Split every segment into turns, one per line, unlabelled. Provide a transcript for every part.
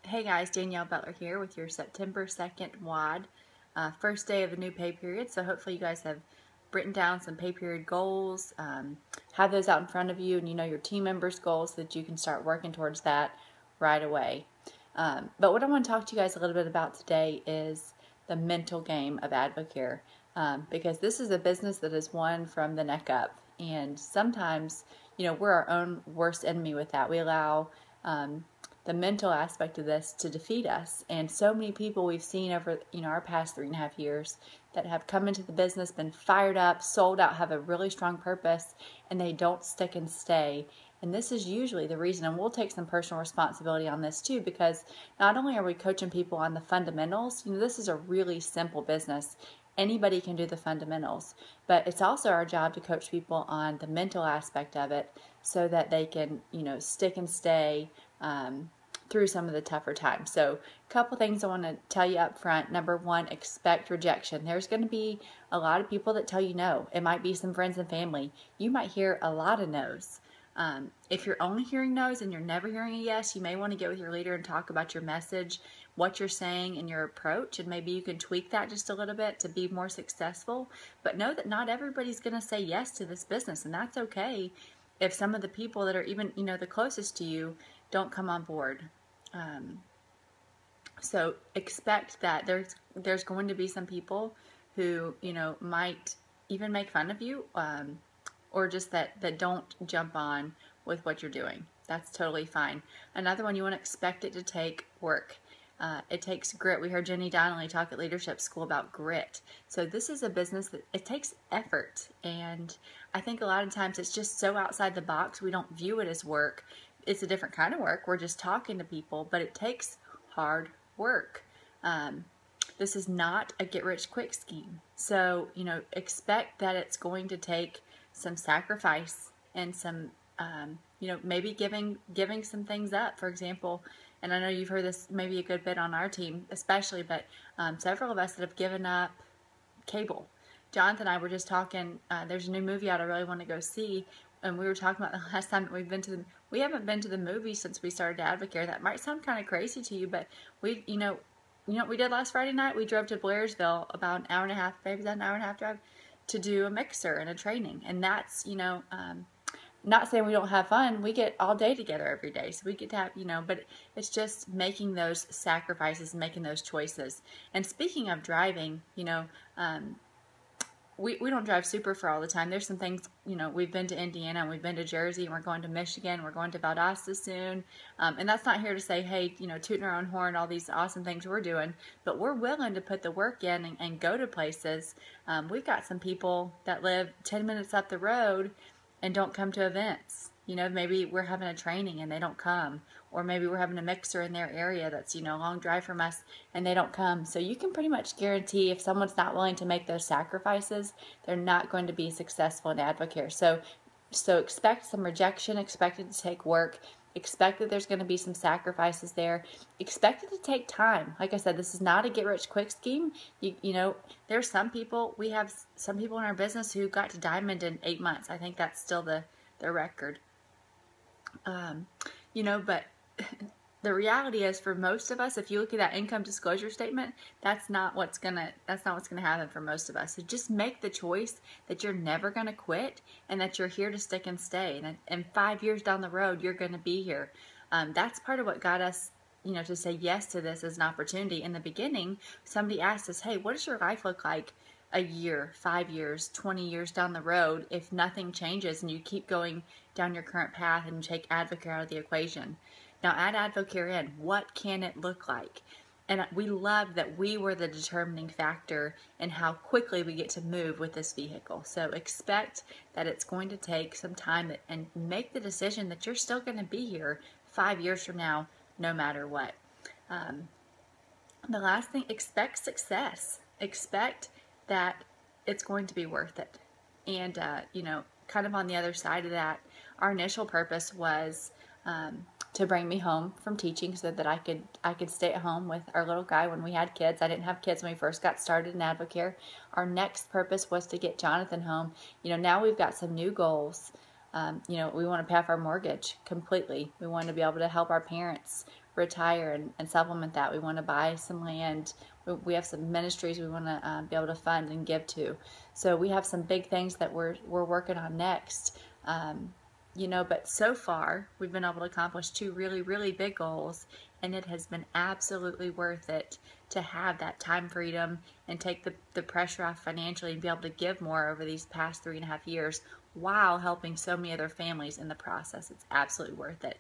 Hey guys, Danielle Butler here with your September 2nd WOD, first day of the new pay period. So hopefully you guys have written down some pay period goals, have those out in front of you, and you know your team members' goals so that you can start working towards that right away. But what I want to talk to you guys a little bit about today is the mental game of Advocare, because this is a business that is won from the neck up, and sometimes, you know, we're our own worst enemy with that. We allow the mental aspect of this to defeat us. And so many people we've seen over, you know, our past 3.5 years that have come into the business, been fired up, sold out, have a really strong purpose, and they don't stick and stay. And this is usually the reason, and we'll take some personal responsibility on this too, because not only are we coaching people on the fundamentals, you know, this is a really simple business. Anybody can do the fundamentals, but it's also our job to coach people on the mental aspect of it so that they can, you know, stick and stay through some of the tougher times. So a couple things I want to tell you up front. Number one, expect rejection. There's going to be a lot of people that tell you no. It might be some friends and family. You might hear a lot of no's. If you're only hearing no's and you're never hearing a yes, you may want to get with your leader and talk about your message, what you're saying, and your approach, and maybe you can tweak that just a little bit to be more successful. But know that not everybody's going to say yes to this business, and that's okay if some of the people that are even, you know, the closest to you don't come on board. So expect that there's going to be some people who, you know, might even make fun of you, or just that don't jump on with what you're doing. That's totally fine. Another one, you want to expect it to take work. It takes grit. We heard Jenny Donnelly talk at Leadership School about grit. So this is a business that it takes effort, and I think a lot of times it's just so outside the box we don't view it as work. It's a different kind of work. We're just talking to people, but it takes hard work. This is not a get-rich-quick scheme. So, you know, expect that it's going to take some sacrifice and some, you know, maybe giving some things up. For example, and I know you've heard this maybe a good bit on our team especially, but several of us that have given up cable. Jonathan and I were just talking, there's a new movie out I really want to go see, and we were talking about the last time that we haven't been to the movies since we started Advocare. That might sound kind of crazy to you, but we, you know what we did last Friday night? We drove to Blairsville, about an hour and a half, maybe that an hour and a half drive, to do a mixer and a training. And that's, you know, not saying we don't have fun. We get all day together every day, so we get to have, you know, but it's just making those sacrifices, making those choices. And speaking of driving, you know, we don't drive super far all the time. There's some things, you know, we've been to Indiana, and we've been to Jersey, and we're going to Michigan, we're going to Valdosta soon. And that's not here to say, hey, you know, tooting our own horn, all these awesome things we're doing, but we're willing to put the work in and go to places. We've got some people that live 10 minutes up the road and don't come to events. You know, maybe we're having a training and they don't come, or maybe we're having a mixer in their area that's, you know, a long drive from us and they don't come. So you can pretty much guarantee if someone's not willing to make those sacrifices, they're not going to be successful in Advocare. So expect some rejection, expect it to take work, expect that there's going to be some sacrifices there, expect it to take time. Like I said, this is not a get-rich-quick scheme. You know, there's some people, we have some people in our business who got to Diamond in 8 months. I think that's still the record. You know, but the reality is, for most of us, if you look at that income disclosure statement, that's not what's gonna happen for most of us. So just make the choice that you're never gonna quit and that you're here to stick and stay. And 5 years down the road, you're gonna be here. That's part of what got us, you know, to say yes to this as an opportunity. In the beginning, somebody asked us, hey, what does your life look like a year, 5 years, 20 years down the road if nothing changes and you keep going down your current path and take Advocare out of the equation? Now add Advocare in. What can it look like? And we love that we were the determining factor in how quickly we get to move with this vehicle. So expect that it's going to take some time, and make the decision that you're still going to be here 5 years from now, no matter what. The last thing, expect success. Expect that it's going to be worth it. And, you know, kind of on the other side of that, our initial purpose was to bring me home from teaching so that I could stay at home with our little guy when we had kids. I didn't have kids when we first got started in Advocare. Our next purpose was to get Jonathan home. You know, now we've got some new goals. You know, we want to pay off our mortgage completely. We want to be able to help our parents retire and supplement that. We want to buy some land. We have some ministries we want to be able to fund and give to. So we have some big things that we're working on next. But so far we've been able to accomplish two really, really big goals, and it has been absolutely worth it to have that time freedom and take the pressure off financially and be able to give more over these past 3.5 years while helping so many other families in the process. It's absolutely worth it.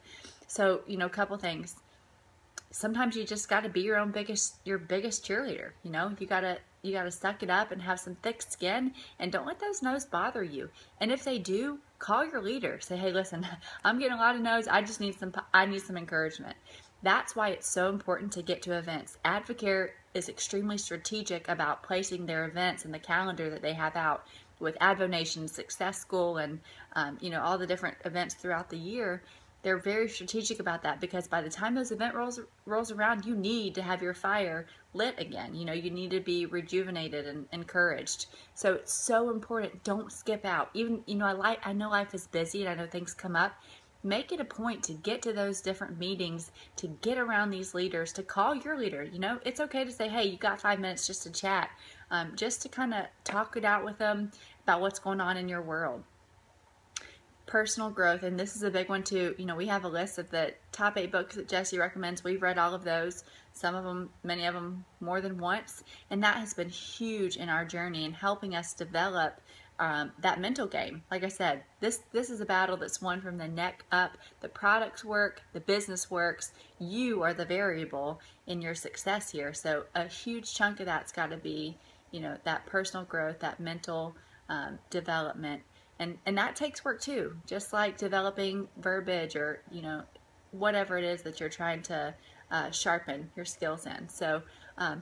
So, a couple things. Sometimes you just got to be your biggest cheerleader. You gotta suck it up and have some thick skin, and don't let those no's bother you. And if they do, call your leader. Say, hey, listen, I'm getting a lot of no's. I need some encouragement. That's why it's so important to get to events. Advocare is extremely strategic about placing their events in the calendar that they have out with AdvoNation, Success School, and all the different events throughout the year. They're very strategic about that, because by the time those event rolls around, you need to have your fire lit again. You need to be rejuvenated and encouraged. So it's so important. Don't skip out. Even, I know life is busy and I know things come up. Make it a point to get to those different meetings, to get around these leaders, to call your leader. It's okay to say, hey, you got 5 minutes just to chat, just to kind of talk it out with them about what's going on in your world. Personal growth, and this is a big one too. We have a list of the top 8 books that Jesse recommends. We've read all of those, many of them more than once, and that has been huge in our journey in helping us develop that mental game. Like I said, this is a battle that's won from the neck up. The products work, the business works. You are the variable in your success here. So a huge chunk of that's got to be, that personal growth, that mental development. And that takes work too, just like developing verbiage or, whatever it is that you're trying to sharpen your skills in. So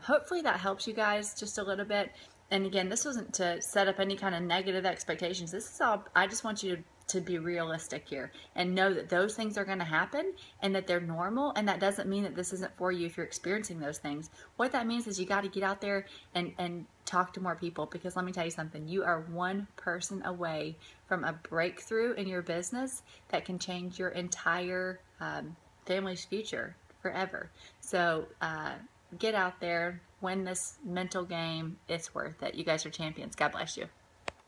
hopefully that helps you guys just a little bit. And again, this wasn't to set up any kind of negative expectations. This is all, I just want you to be realistic here and know that those things are going to happen and that they're normal, and that doesn't mean that this isn't for you if you're experiencing those things. What that means is you got to get out there and talk to more people, because let me tell you something, you are one person away from a breakthrough in your business that can change your entire family's future forever. So get out there, win this mental game. It's worth it. You guys are champions. God bless you.